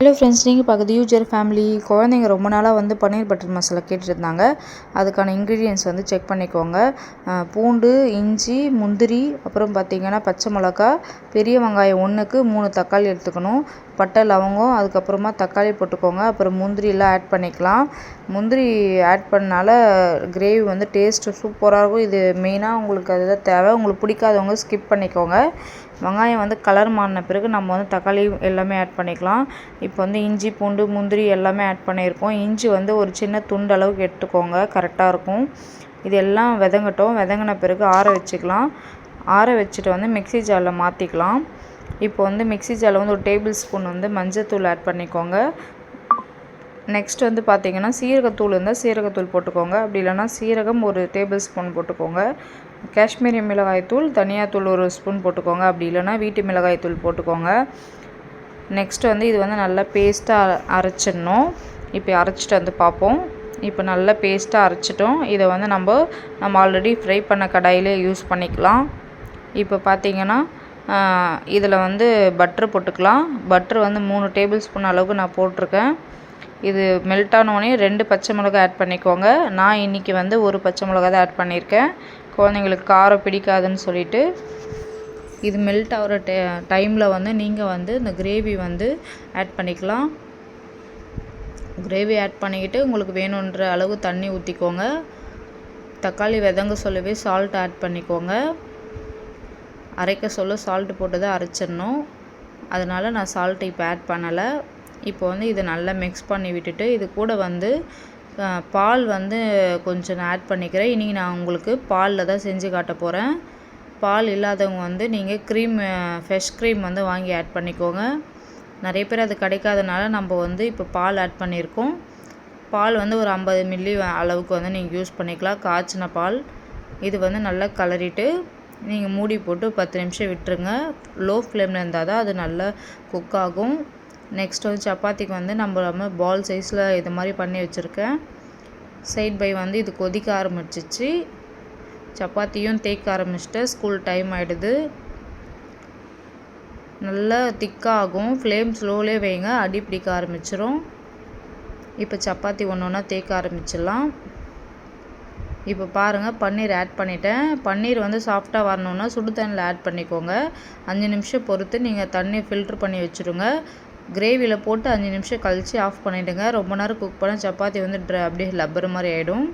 Hello friends, நீங்கள் பார்க்குறது user family. குழந்தைங்க ரொம்ப நாளாக வந்து பன்னீர் பட்டர் மசாலா கேட்டுருந்தாங்க. அதுக்கான இன்க்ரீடியன்ட்ஸ் வந்து செக் பண்ணிக்கோங்க. பூண்டு, இஞ்சி, முந்திரி, அப்புறம் பார்த்திங்கன்னா பச்சை மிளகா, பெரிய வெங்காயம் 1க்கு 3 தக்காளி எடுத்துக்கணும். பட்டை, லவங்கம், அதுக்கப்புறமா தக்காளி போட்டுக்கோங்க. அப்புறம் முந்திரிலாம் ஆட் பண்ணிக்கலாம். முந்திரி ஆட் பண்ணனால கிரேவி வந்து டேஸ்ட்டு சூப்பராக இருக்கும். இது மெயினாக உங்களுக்கு அதுதான் தேவை. உங்களுக்கு பிடிக்காதவங்க ஸ்கிப் பண்ணிக்கோங்க. வெங்காயம் வந்து கலர் மாறின பிறகு நம்ம வந்து தக்காளி எல்லாமே ஆட் பண்ணிக்கலாம். இப்போ வந்து இஞ்சி, பூண்டு, முந்திரி எல்லாமே ஆட் பண்ணியிருக்கோம். இஞ்சி வந்து ஒரு சின்ன துண்டு அளவுக்கு எடுத்துக்கோங்க, கரெக்டாக இருக்கும். இது எல்லாம் விதங்கட்டும். விதங்கின பிறகு ஆற வச்சுக்கலாம். ஆற வச்சுட்டு வந்து மிக்ஸி ஜாரில் மாற்றிக்கலாம். இப்போ வந்து மிக்ஸி ஜாரில் வந்து ஒரு டேபிள் ஸ்பூன் வந்து மஞ்சள்தூள் ஆட் பண்ணிக்கோங்க. நெக்ஸ்ட் வந்து பார்த்திங்கன்னா சீரகத்தூள் இருந்தால் சீரகத்தூள் போட்டுக்கோங்க. அப்படி இல்லைனா சீரகம் ஒரு டேபிள் ஸ்பூன் போட்டுக்கோங்க. காஷ்மீரி மிளகாய்த்தூள், தனியாத்தூள் ஒரு ஸ்பூன் போட்டுக்கோங்க. அப்படி இல்லைனா வீட்டு மிளகாய்த்தூள் போட்டுக்கோங்க. நெக்ஸ்ட்டு வந்து இது வந்து நல்லா பேஸ்ட்டாக அரைச்சிடணும். இப்போ அரைச்சிட்டு வந்து பார்ப்போம். இப்போ நல்லா பேஸ்ட்டாக அரைச்சிட்டோம். இதை வந்து நம்ம ஆல்ரெடி ஃப்ரை பண்ண கடாயிலே யூஸ் பண்ணிக்கலாம். இப்போ பார்த்திங்கன்னா இதில் வந்து பட்ரு போட்டுக்கலாம். பட்ரு வந்து 3 டேபிள் ஸ்பூன் அளவுக்கு நான் போட்டிருக்கேன். இது மெல்ட் ஆனோடனே 2 பச்சை மிளகாய் ஆட் பண்ணிக்கோங்க. நான் இன்றைக்கி வந்து ஒரு பச்சை மிளகாய் தான் ஆட் பண்ணியிருக்கேன். குழந்தைங்களுக்கு காரம் பிடிக்காதுன்னு சொல்லிவிட்டு. இது மெல்ட் ஆகிற டைமில் வந்து நீங்கள் வந்து இந்த கிரேவி வந்து ஆட் பண்ணிக்கலாம். கிரேவி ஆட் பண்ணிக்கிட்டு உங்களுக்கு வேணுன்ற அளவு தண்ணி ஊற்றிக்கோங்க. தக்காளி விதங்க சொல்லவே சால்ட் ஆட் பண்ணிக்கோங்க. அரைக்க சொல்ல சால்ட்டு போட்டு தான் அரைச்சிடணும். அதனால் நான் சால்ட்டு இப்போ ஆட் பண்ணலை. இப்போ வந்து இதை நல்லா மிக்ஸ் பண்ணி விட்டுட்டு இது கூட வந்து பால் வந்து கொஞ்சம் நான் ஆட் பண்ணிக்கிறேன். இன்றைக்கி நான் உங்களுக்கு பாலில் தான் செஞ்சு காட்ட போகிறேன். பால் இல்லாதவங்க வந்து நீங்கள் ஃப்ரெஷ் க்ரீம் வந்து வாங்கி ஆட் பண்ணிக்கோங்க. நிறைய பேர் அது கிடைக்காதனால நம்ம வந்து இப்போ பால் ஆட் பண்ணியிருக்கோம். பால் வந்து ஒரு 50 மில்லி அளவுக்கு வந்து நீங்கள் யூஸ் பண்ணிக்கலாம், காய்ச்சின பால். இது வந்து நல்லா கலரிட்டு நீங்கள் மூடி போட்டு 10 நிமிஷம் விட்டுருங்க. லோ ஃப்ளேமில் இருந்தால் தான் அது நல்லா குக் ஆகும். நெக்ஸ்ட் வந்து சப்பாத்திக்கு வந்து நம்ம பால் சைஸில் இது மாதிரி பண்ணி வச்சுருக்கேன். சைட் பை வந்து இது கொதிக்க ஆரம்பிச்சிச்சு. சப்பாத்தியும் தேய்க்க ஆரம்பிச்சிட்டு ஸ்கூல் டைம் ஆகிடுது. நல்லா திக்காக ஆகும். ஃப்ளேம் ஸ்லோலே வைங்க, அடி பிடிக்க ஆரம்பிச்சிரும். இப்போ சப்பாத்தி ஒன்று ஒன்றா தேய்க்க ஆரம்பிச்சிடலாம். இப்போ பாருங்கள், பன்னீர் ஆட் பண்ணிட்டேன். பன்னீர் வந்து சாஃப்டாக வரணுன்னா சுடு தண்ணியில் ஆட் பண்ணிக்கோங்க. 5 நிமிஷம் பொறுத்து நீங்கள் தண்ணி ஃபில்ட்ரு பண்ணி வச்சுருங்க. கிரேவியில் போட்டு 5 நிமிஷம் கழித்து ஆஃப் பண்ணிவிடுங்க. ரொம்ப நேரம் குக் பண்ணால் சப்பாத்தி வந்து அப்படியே லப்பர் மாதிரி ஆகிடும்.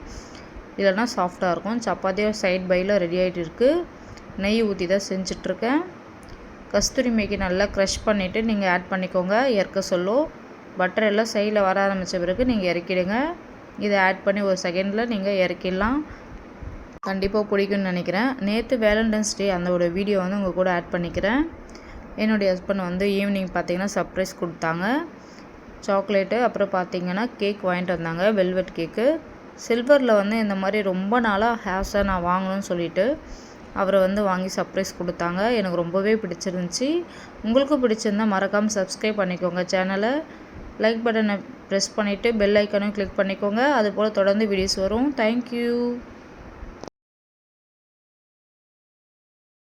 இல்லைனா சாஃப்டாக இருக்கும். சப்பாத்தியும் சைட் பையில் ரெடி ஆகிட்டு இருக்குது. நெய் ஊற்றி தான் செஞ்சிட்ருக்கேன். கஸ்தூரி மேக்கி நல்லா க்ரஷ் பண்ணிவிட்டு நீங்கள் ஆட் பண்ணிக்கோங்க. இறக்க சொல்லும். பட்டர் எல்லாம் சைடில் வர ஆரம்பித்த பிறகு நீங்கள் இறக்கிடுங்க. இதை ஆட் பண்ணி ஒரு செகண்டில் நீங்கள் இறக்கிடலாம். கண்டிப்பாக பிடிக்கும்னு நினைக்கிறேன். நேற்று வேலண்டைன்ஸ் டே அந்த வீடியோ வந்து உங்கள் கூட ஆட் பண்ணிக்கிறேன். என்னுடைய ஹஸ்பண்ட் வந்து ஈவினிங் பார்த்திங்கன்னா சர்ப்ரைஸ் கொடுத்தாங்க. சாக்லேட்டு, அப்புறம் பார்த்திங்கன்னா கேக் வாங்கிட்டு வந்தாங்க, வெல்வெட் கேக்கு. சில்வரில் வந்து இந்த மாதிரி ரொம்ப நாளாக ஹேர்ஸாக நான் வாங்கணும்னு சொல்லிவிட்டு அவரை வந்து வாங்கி சர்ப்ரைஸ் கொடுத்தாங்க. எனக்கு ரொம்பவே பிடிச்சிருந்துச்சி. உங்களுக்கும் பிடிச்சிருந்தால் மறக்காமல் சப்ஸ்கிரைப் பண்ணிக்கோங்க சேனலை. லைக் பட்டனை ப்ரெஸ் பண்ணிவிட்டு பெல் ஐக்கானையும் கிளிக் பண்ணிக்கோங்க. அதுபோல் தொடர்ந்து வீடியோஸ் வரும். தேங்க்யூ.